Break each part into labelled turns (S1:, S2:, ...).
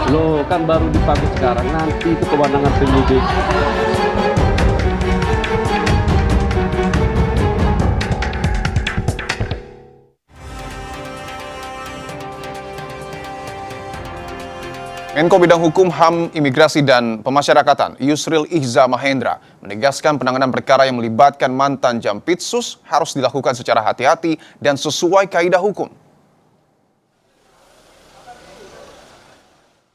S1: Loh, kan baru dipakai sekarang, nanti itu kewenangan penyidik.
S2: Menko Bidang Hukum, HAM, Imigrasi, dan Pemasyarakatan Yusril Iza Mahendra menegaskan penanganan perkara yang melibatkan mantan Jampitsus harus dilakukan secara hati-hati dan sesuai kaidah hukum.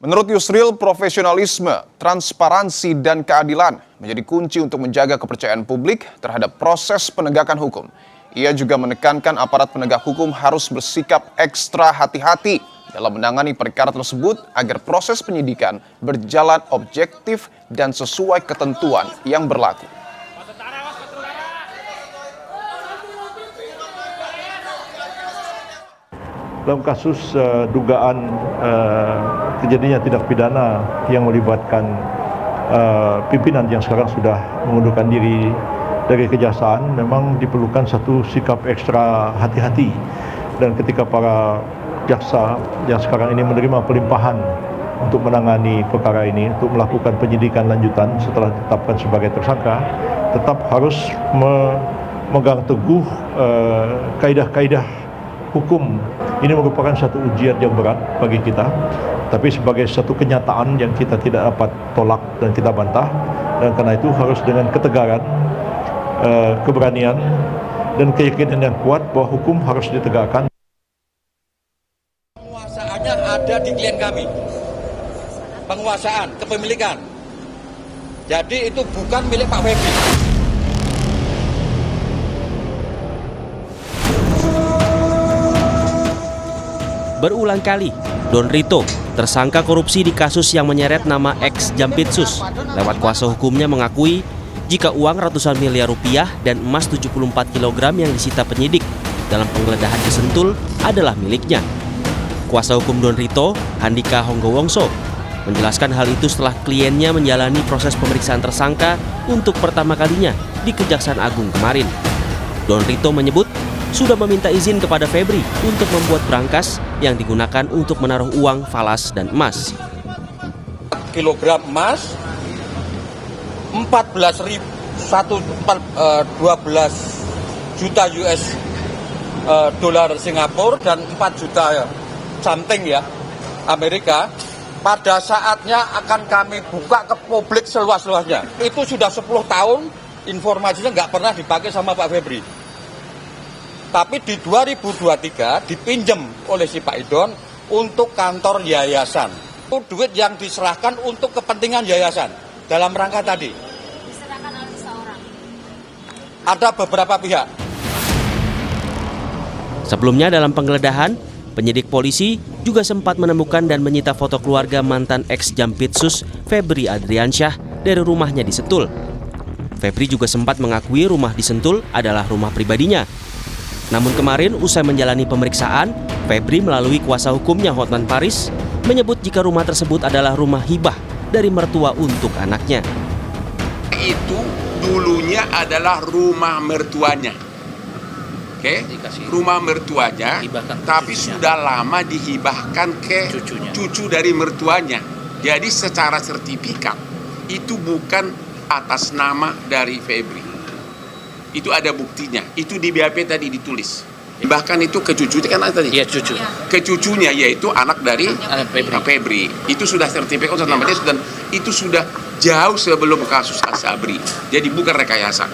S2: Menurut Yusril, profesionalisme, transparansi, dan keadilan menjadi kunci untuk menjaga kepercayaan publik terhadap proses penegakan hukum. Ia juga menekankan aparat penegak hukum harus bersikap ekstra hati-hati dalam menangani perkara tersebut agar proses penyidikan berjalan objektif dan sesuai ketentuan yang berlaku.
S3: Dalam kasus dugaan terjadinya tindak pidana yang melibatkan pimpinan yang sekarang sudah mengundurkan diri dari kejaksaan, memang diperlukan satu sikap ekstra hati-hati. Dan ketika para jaksa yang sekarang ini menerima pelimpahan untuk menangani perkara ini, untuk melakukan penyidikan lanjutan setelah ditetapkan sebagai tersangka, tetap harus memegang teguh kaidah-kaidah hukum. Ini merupakan satu ujian yang berat bagi kita, tapi sebagai satu kenyataan yang kita tidak dapat tolak dan kita bantah, dan karena itu harus dengan ketegaran, keberanian, dan keyakinan yang kuat bahwa hukum harus ditegakkan.
S4: Penguasaannya ada di klien kami, penguasaan, kepemilikan. Jadi itu bukan milik Pak Febri.
S5: Berulang kali, Don Rito, tersangka korupsi di kasus yang menyeret nama ex-Jampitsus, lewat kuasa hukumnya mengakui jika uang ratusan miliar rupiah dan emas 74 kg yang disita penyidik dalam penggeledahan di Sentul adalah miliknya. Kuasa hukum Don Rito, Handika Honggowongso, menjelaskan hal itu setelah kliennya menjalani proses pemeriksaan tersangka untuk pertama kalinya di Kejaksaan Agung kemarin. Don Rito menyebut sudah meminta izin kepada Febri untuk membuat brankas yang digunakan untuk menaruh uang falas dan emas.
S4: Kilogram emas 12 juta US dolar Singapura dan 4 juta something ya Amerika. Pada saatnya akan kami buka ke publik seluas-luasnya. Itu sudah 10 tahun informasinya nggak pernah dipakai sama Pak Febri. Tapi di 2023 dipinjam oleh si Pak Idon untuk kantor yayasan. Itu duit yang diserahkan untuk kepentingan yayasan. Dalam rangka tadi.
S6: Diserahkan oleh seorang.
S4: Ada beberapa pihak.
S5: Sebelumnya dalam penggeledahan, penyidik polisi juga sempat menemukan dan menyita foto keluarga mantan ex-Jampitsus Febri Adriansyah dari rumahnya di Sentul. Febri juga sempat mengakui rumah di Sentul adalah rumah pribadinya. Namun kemarin usai menjalani pemeriksaan, Febri melalui kuasa hukumnya Hotman Paris menyebut jika rumah tersebut adalah rumah hibah dari mertua untuk anaknya.
S7: Itu dulunya adalah rumah mertuanya. Oke, rumah mertuanya, tapi sudah lama dihibahkan ke cucu dari mertuanya. Jadi secara sertifikat itu bukan atas nama dari Febri. Itu ada buktinya. Itu di BAP tadi ditulis. Bahkan itu ke cucu kan tadi.
S8: Iya, cucu.
S7: Ke cucunya yaitu anak dari Febri. Itu sudah sertifikat atas nama dia dan itu sudah jauh sebelum kasus Asabri. Jadi bukan rekayasa.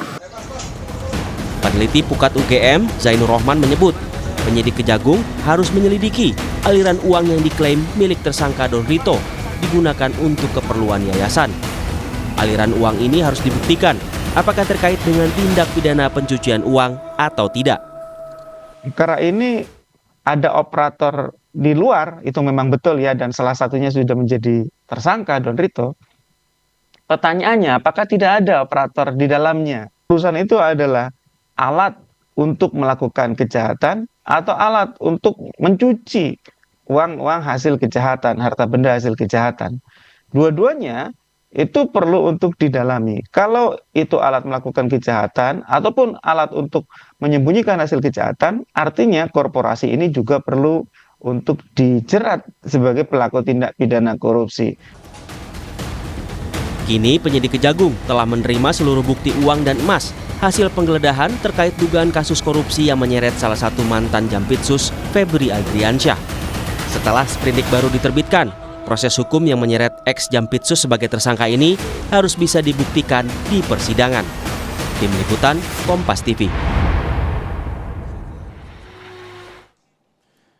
S5: Peneliti Pukat UGM, Zainur Rohman menyebut, penyidik Kejagung harus menyelidiki aliran uang yang diklaim milik tersangka Don Rito digunakan untuk keperluan yayasan. Aliran uang ini harus dibuktikan apakah terkait dengan tindak pidana pencucian uang atau tidak.
S9: Karena ini ada operator di luar, itu memang betul ya, dan salah satunya sudah menjadi tersangka Don Rito. Pertanyaannya, apakah tidak ada operator di dalamnya? Perusahaan itu adalah alat untuk melakukan kejahatan atau alat untuk mencuci uang hasil kejahatan, harta benda hasil kejahatan. Dua-duanya itu perlu untuk didalami. Kalau itu alat melakukan kejahatan ataupun alat untuk menyembunyikan hasil kejahatan, artinya korporasi ini juga perlu untuk dijerat sebagai pelaku tindak pidana korupsi.
S5: Kini penyidik Kejagung telah menerima seluruh bukti uang dan emas hasil penggeledahan terkait dugaan kasus korupsi yang menyeret salah satu mantan Jampitsus, Febri Adriansyah. Setelah sprindik baru diterbitkan, proses hukum yang menyeret ex-Jampitsus sebagai tersangka ini harus bisa dibuktikan di persidangan. Tim Liputan, Kompas TV.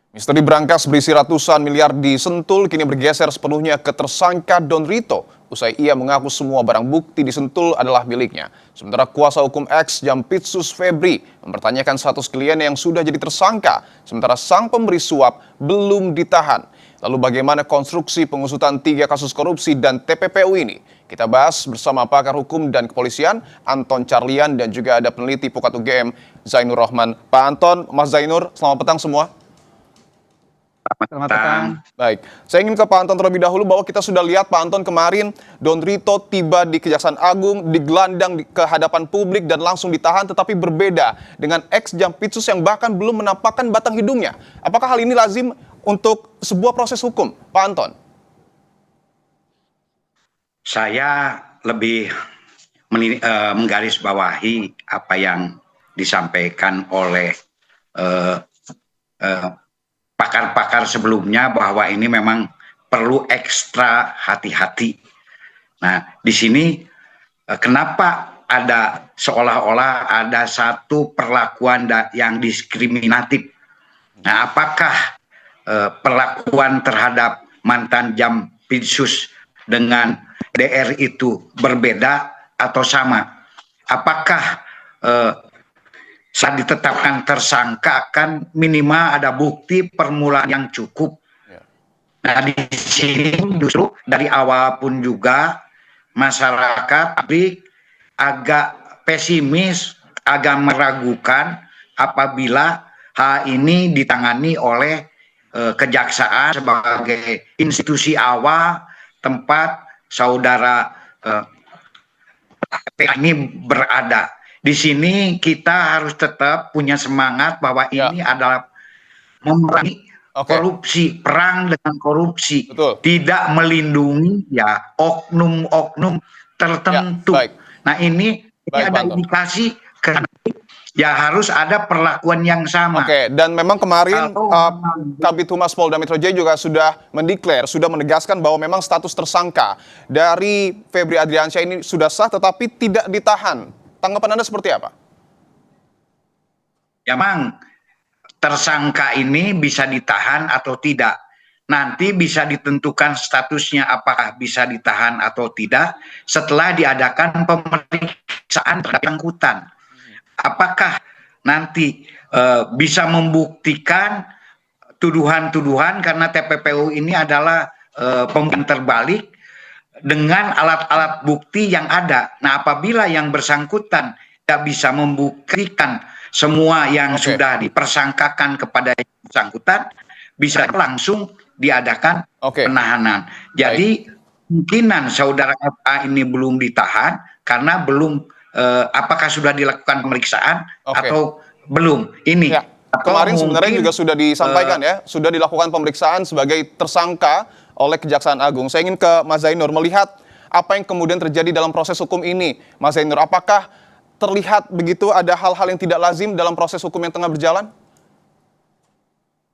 S2: Misteri berangkas berisi ratusan miliar di Sentul kini bergeser sepenuhnya ke tersangka Don Rito. Usai ia mengaku semua barang bukti di Sentul adalah miliknya. Sementara kuasa hukum ex-Jampitsus Febri mempertanyakan status klien yang sudah jadi tersangka, sementara sang pemberi suap belum ditahan. Lalu bagaimana konstruksi pengusutan 3 kasus korupsi dan TPPU ini? Kita bahas bersama pakar hukum dan kepolisian, Anton Carlian, dan juga ada peneliti Pukat UGM, Zainur Rahman. Pak Anton, Mas Zainur, selamat petang semua.
S9: Selamat petang.
S2: Baik, saya ingin ke Pak Anton terlebih dahulu bahwa kita sudah lihat Pak Anton kemarin Don Rito tiba di Kejaksaan Agung, digelandang ke hadapan publik dan langsung ditahan, tetapi berbeda dengan ex-Jampitsus yang bahkan belum menampakkan batang hidungnya. Apakah hal ini lazim untuk sebuah proses hukum, Pak Anton?
S8: Saya lebih menggarisbawahi apa yang disampaikan oleh pakar-pakar sebelumnya bahwa ini memang perlu ekstra hati-hati. Nah, di sini kenapa ada seolah-olah ada satu perlakuan yang diskriminatif? Nah, apakah perlakuan terhadap mantan Jampitsus dengan DR itu berbeda atau sama? Apakah saat ditetapkan tersangka kan minimal ada bukti permulaan yang cukup. Nah, di sini justru dari awal pun juga masyarakat agak pesimis, agak meragukan apabila hal ini ditangani oleh kejaksaan sebagai institusi awal tempat saudara ini berada. Di sini kita harus tetap punya semangat bahwa ini adalah memerangi korupsi, perang dengan korupsi.
S2: Betul.
S8: Tidak melindungi ya oknum-oknum tertentu. Nah, ini ada indikasi ya harus ada perlakuan yang sama.
S2: Oke, dan memang kemarin Kabid Humas Polda Metro Jaya juga sudah sudah menegaskan bahwa memang status tersangka dari Febri Adriansyah ini sudah sah tetapi tidak ditahan. Tanggapan Anda seperti apa?
S8: Ya, memang tersangka ini bisa ditahan atau tidak. Nanti bisa ditentukan statusnya apakah bisa ditahan atau tidak setelah diadakan pemeriksaan terhadap bersangkutan. Apakah nanti bisa membuktikan tuduhan-tuduhan karena TPPU ini adalah pembuktian terbalik dengan alat-alat bukti yang ada. Nah, apabila yang bersangkutan tidak bisa membuktikan semua yang sudah dipersangkakan kepada yang bersangkutan, bisa langsung diadakan penahanan. Jadi kemungkinan saudara FA ini belum ditahan karena belum apakah sudah dilakukan pemeriksaan atau belum. Ini
S2: kemarin sebenarnya juga sudah disampaikan sudah dilakukan pemeriksaan sebagai tersangka oleh Kejaksaan Agung. Saya ingin ke Mas Zainur melihat apa yang kemudian terjadi dalam proses hukum ini. Mas Zainur, apakah terlihat begitu ada hal-hal yang tidak lazim dalam proses hukum yang tengah berjalan?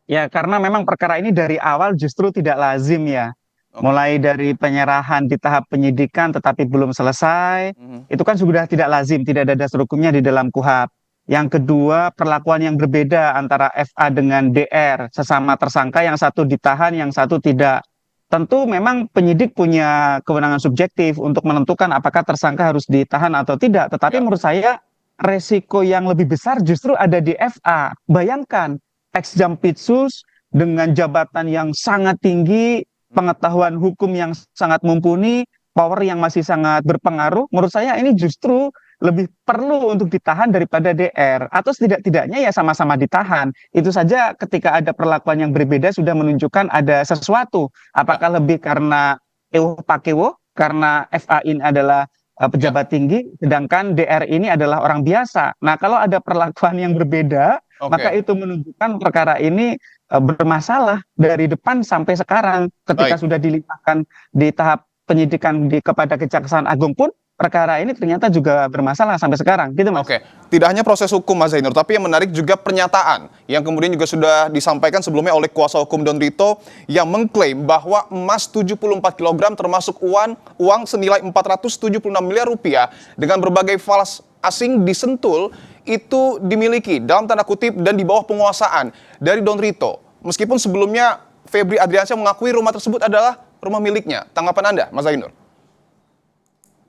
S9: Ya, karena memang perkara ini dari awal justru tidak lazim ya. Mulai dari penyerahan di tahap penyidikan tetapi belum selesai, itu kan sudah tidak lazim, tidak ada dasar hukumnya di dalam KUHP. Yang kedua, perlakuan yang berbeda antara FA dengan DR, sesama tersangka, yang satu ditahan, yang satu tidak. Tentu memang penyidik punya kewenangan subjektif untuk menentukan apakah tersangka harus ditahan atau tidak. Tetapi menurut saya resiko yang lebih besar justru ada di FA. Bayangkan, ex-Jampitsus dengan jabatan yang sangat tinggi, pengetahuan hukum yang sangat mumpuni, power yang masih sangat berpengaruh, menurut saya ini justru lebih perlu untuk ditahan daripada DR. Atau setidak-tidaknya ya sama-sama ditahan. Itu saja ketika ada perlakuan yang berbeda sudah menunjukkan ada sesuatu. Apakah lebih karena ewo pakewo, karena FA ini adalah pejabat tinggi, sedangkan DR ini adalah orang biasa. Nah, kalau ada perlakuan yang berbeda, maka itu menunjukkan perkara ini bermasalah dari depan sampai sekarang. Ketika sudah dilimpahkan di tahap penyidikan kepada Kejaksaan Agung pun perkara ini ternyata juga bermasalah sampai sekarang, gitu Mas.
S2: Oke, tidak hanya proses hukum Mas Zainur, tapi yang menarik juga pernyataan yang kemudian juga sudah disampaikan sebelumnya oleh kuasa hukum Don Rito yang mengklaim bahwa emas 74 kg termasuk uang senilai 476 miliar rupiah dengan berbagai falas asing di Sentul itu dimiliki dalam tanda kutip dan di bawah penguasaan dari Don Rito. Meskipun sebelumnya Febri Adriansyah mengakui rumah tersebut adalah rumah miliknya. Tanggapan Anda, Mas Zainur?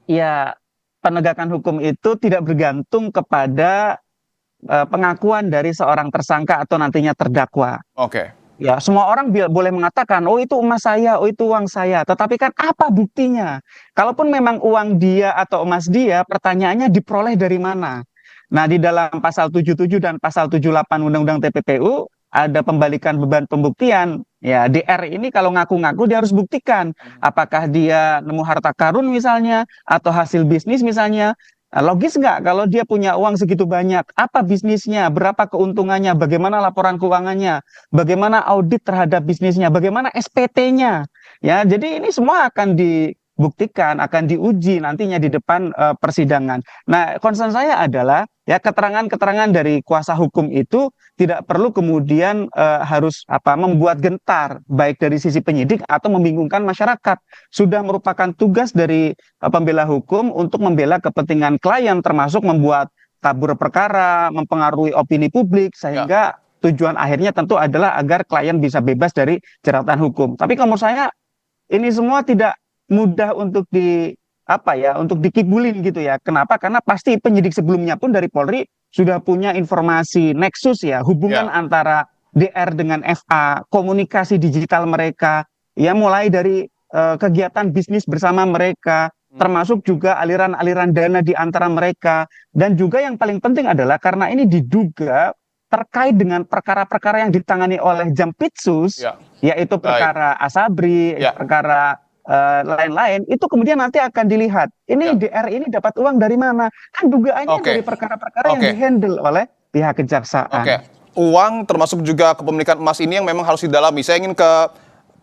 S9: Ya, penegakan hukum itu tidak bergantung kepada pengakuan dari seorang tersangka atau nantinya terdakwa.
S2: Oke.
S9: Ya, semua orang boleh mengatakan, oh itu emas saya, oh itu uang saya. Tetapi kan apa buktinya? Kalaupun memang uang dia atau emas dia, pertanyaannya diperoleh dari mana? Nah, di dalam pasal 77 dan pasal 78 Undang-Undang TPPU ada pembalikan beban pembuktian. Ya, DR ini kalau ngaku-ngaku dia harus buktikan apakah dia nemu harta karun misalnya atau hasil bisnis misalnya. Logis nggak kalau dia punya uang segitu banyak? Apa bisnisnya? Berapa keuntungannya? Bagaimana laporan keuangannya? Bagaimana audit terhadap bisnisnya? Bagaimana SPT-nya? Ya, jadi ini semua akan dibuktikan, akan diuji nantinya di depan persidangan. Nah, concern saya adalah ya keterangan-keterangan dari kuasa hukum itu tidak perlu kemudian harus membuat gentar baik dari sisi penyidik atau membingungkan masyarakat. Sudah merupakan tugas dari pembela hukum untuk membela kepentingan klien termasuk membuat kabur perkara, mempengaruhi opini publik sehingga tujuan akhirnya tentu adalah agar klien bisa bebas dari jeratan hukum. Tapi menurut saya ini semua tidak mudah untuk untuk dikibulin gitu ya. Kenapa? Karena pasti penyidik sebelumnya pun dari Polri sudah punya informasi nexus ya, hubungan antara DR dengan FA, komunikasi digital mereka, ya mulai dari kegiatan bisnis bersama mereka, termasuk juga aliran-aliran dana di antara mereka. Dan juga yang paling penting adalah karena ini diduga terkait dengan perkara-perkara yang ditangani oleh Jampitsus, yaitu perkara Asabri, perkara lain-lain, itu kemudian nanti akan dilihat ini DR ini dapat uang dari mana, kan dugaannya dari perkara-perkara yang dihandle oleh pihak kejaksaan.
S2: Uang termasuk juga kepemilikan emas ini yang memang harus didalami. Saya ingin ke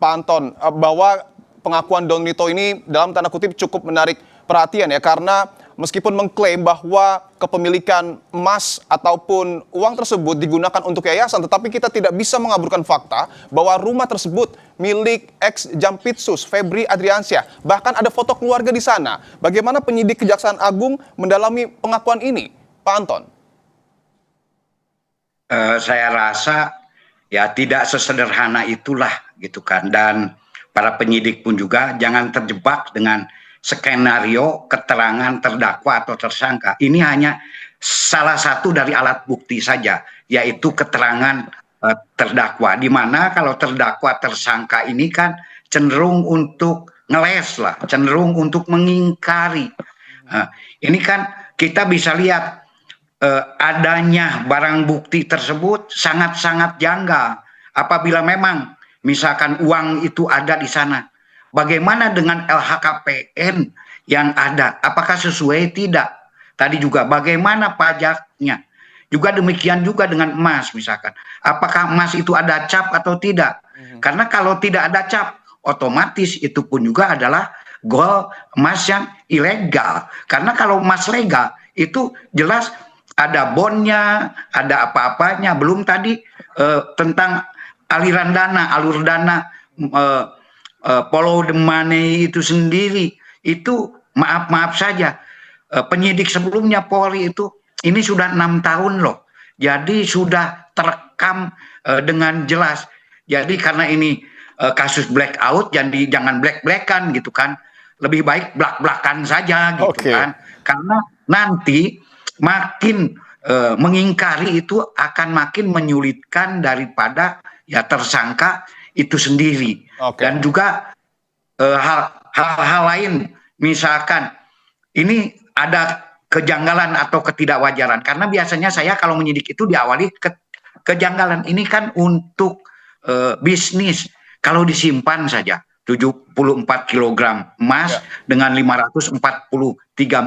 S2: Pak Anton, bahwa pengakuan Don Rito ini dalam tanda kutip cukup menarik perhatian ya, karena meskipun mengklaim bahwa kepemilikan emas ataupun uang tersebut digunakan untuk yayasan, tetapi kita tidak bisa mengaburkan fakta bahwa rumah tersebut milik ex-Jampitsus Febri Adriansyah. Bahkan ada foto keluarga di sana. Bagaimana penyidik Kejaksaan Agung mendalami pengakuan ini, Pak Anton?
S8: Saya rasa ya tidak sesederhana itulah gitu kan. Dan para penyidik pun juga jangan terjebak dengan skenario keterangan terdakwa atau tersangka. Ini hanya salah satu dari alat bukti saja, yaitu keterangan terdakwa. Di mana kalau terdakwa tersangka ini kan cenderung untuk ngeles lah, cenderung untuk mengingkari. Ini kan kita bisa lihat adanya barang bukti tersebut sangat-sangat janggal. Apabila memang misalkan uang itu ada di sana, bagaimana dengan LHKPN yang ada? Apakah sesuai tidak? Tadi juga bagaimana pajaknya? Juga demikian juga dengan emas misalkan. Apakah emas itu ada cap atau tidak? Karena kalau tidak ada cap, otomatis itu pun juga adalah gol emas yang ilegal. Karena kalau emas legal itu jelas ada bondnya, ada apa-apanya. Belum tadi tentang aliran dana, alur dana, follow the money itu sendiri. Itu maaf saja, penyidik sebelumnya Polri itu ini sudah 6 tahun loh. Jadi sudah terekam dengan jelas. Jadi karena ini kasus blackout, jadi jangan black-blackan gitu kan. Lebih baik belak-belakan saja gitu kan. Karena nanti makin mengingkari itu akan makin menyulitkan daripada ya tersangka itu sendiri. Dan juga hal-hal lain, misalkan ini ada kejanggalan atau ketidakwajaran, karena biasanya saya kalau menyidik itu diawali kejanggalan ini kan untuk bisnis. Kalau disimpan saja 74 kg emas dengan 543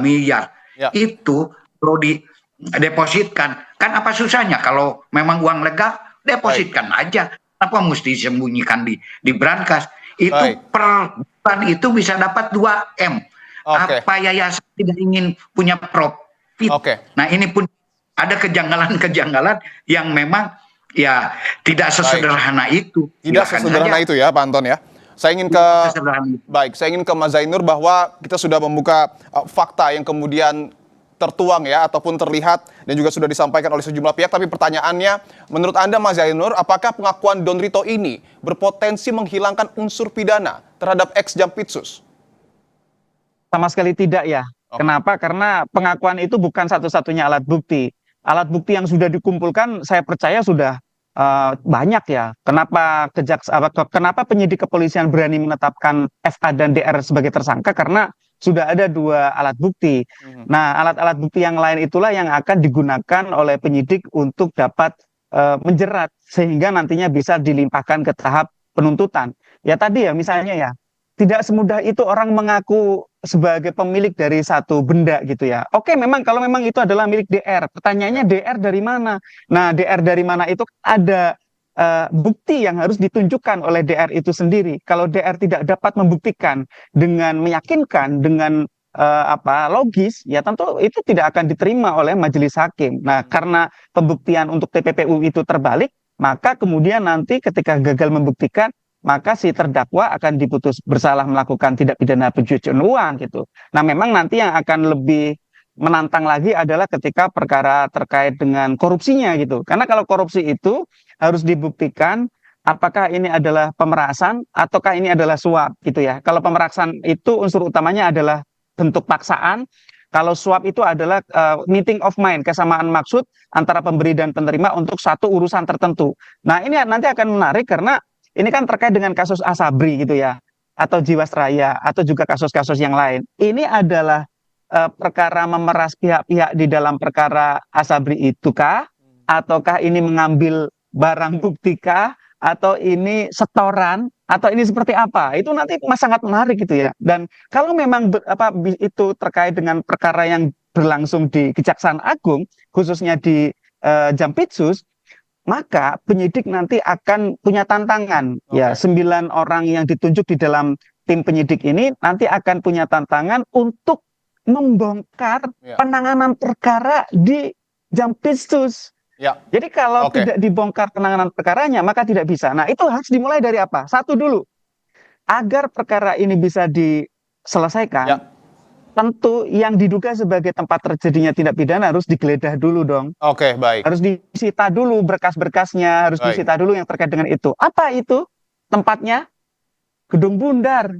S8: miliar itu perlu didepositkan, kan apa susahnya? Kalau memang uang legal depositkan aja, Kenapa mesti disembunyikan di brankas? Itu
S2: Baik.
S8: per bulan itu bisa dapat 2 M.
S2: Oke.
S8: Apa yayasan tidak ingin punya profit?
S2: Oke.
S8: Nah, ini pun ada kejanggalan-kejanggalan yang memang ya tidak sesederhana itu.
S2: Tidak
S8: Silakan
S2: sesederhana
S8: saja.
S2: itu ya, Pak Anton ya. Saya ingin ke
S8: Sesederhana itu.
S2: Baik, saya ingin ke Mas Zainur bahwa kita sudah membuka fakta yang kemudian tertuang ya ataupun terlihat dan juga sudah disampaikan oleh sejumlah pihak, tapi pertanyaannya menurut Anda Mas Zainur, apakah pengakuan Don Rito ini berpotensi menghilangkan unsur pidana terhadap ex Jampitsus?
S9: Sama sekali tidak ya.
S2: Oke.
S9: Kenapa? Karena pengakuan itu bukan satu-satunya alat bukti. Alat bukti yang sudah dikumpulkan saya percaya sudah banyak ya. Kenapa penyidik kepolisian berani menetapkan FA dan DR sebagai tersangka? Karena sudah ada 2 alat bukti. Nah, alat-alat bukti yang lain itulah yang akan digunakan oleh penyidik untuk dapat menjerat sehingga nantinya bisa dilimpahkan ke tahap penuntutan. Ya tadi ya misalnya ya, tidak semudah itu orang mengaku sebagai pemilik dari satu benda gitu ya. Oke, memang kalau memang itu adalah milik DR, pertanyaannya DR dari mana? Nah, DR dari mana itu ada bukti yang harus ditunjukkan oleh DR itu sendiri. Kalau DR tidak dapat membuktikan dengan meyakinkan, dengan logis, ya tentu itu tidak akan diterima oleh majelis hakim. Nah, karena pembuktian untuk TPPU itu terbalik, maka kemudian nanti ketika gagal membuktikan, maka si terdakwa akan diputus bersalah melakukan tindak pidana pencucian uang gitu. Nah, memang nanti yang akan lebih menantang lagi adalah ketika perkara terkait dengan korupsinya gitu. Karena kalau korupsi itu harus dibuktikan apakah ini adalah pemerasan ataukah ini adalah suap gitu ya. Kalau pemerasan itu unsur utamanya adalah bentuk paksaan. Kalau suap itu adalah meeting of mind, kesamaan maksud antara pemberi dan penerima untuk satu urusan tertentu. Nah, ini nanti akan menarik karena ini kan terkait dengan kasus Asabri gitu ya, atau Jiwasraya, atau juga kasus-kasus yang lain. Ini adalah perkara memeras pihak-pihak di dalam perkara Asabri itu kah? Ataukah ini mengambil barang bukti kah? Atau ini setoran? Atau ini seperti apa? Itu nanti sangat menarik gitu ya. Dan kalau memang itu terkait dengan perkara yang berlangsung di Kejaksaan Agung, khususnya di Jampitsus, maka penyidik nanti akan punya tantangan. Ya, 9 orang yang ditunjuk di dalam tim penyidik ini nanti akan punya tantangan untuk membongkar penanganan perkara di Jampitsus.
S2: Ya.
S9: Jadi kalau tidak dibongkar penanganan perkaranya, maka tidak bisa. Nah, itu harus dimulai dari apa? Satu dulu, agar perkara ini bisa diselesaikan, tentu yang diduga sebagai tempat terjadinya tindak pidana harus digeledah dulu dong.
S2: Oke, baik.
S9: Harus disita dulu berkas-berkasnya, harus disita dulu yang terkait dengan itu. Apa itu? Tempatnya? Gedung Bundar,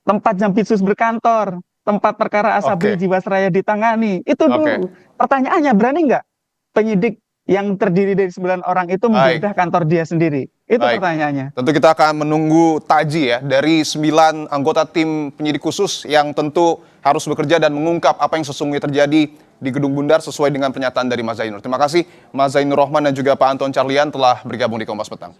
S9: tempat Jampitsus berkantor, tempat perkara Asabri Jiwasraya ditangani. Itu dulu. Pertanyaannya, berani nggak penyidik yang terdiri dari 9 orang itu menggeledah kantor dia sendiri? Itu pertanyaannya.
S2: Tentu kita akan menunggu taji ya dari 9 anggota tim penyidik khusus yang tentu harus bekerja dan mengungkap apa yang sesungguhnya terjadi di Gedung Bundar sesuai dengan pernyataan dari Mas Zainur. Terima kasih Mas Zainur Rohman dan juga Pak Anton Carlian telah bergabung di Kompas Petang.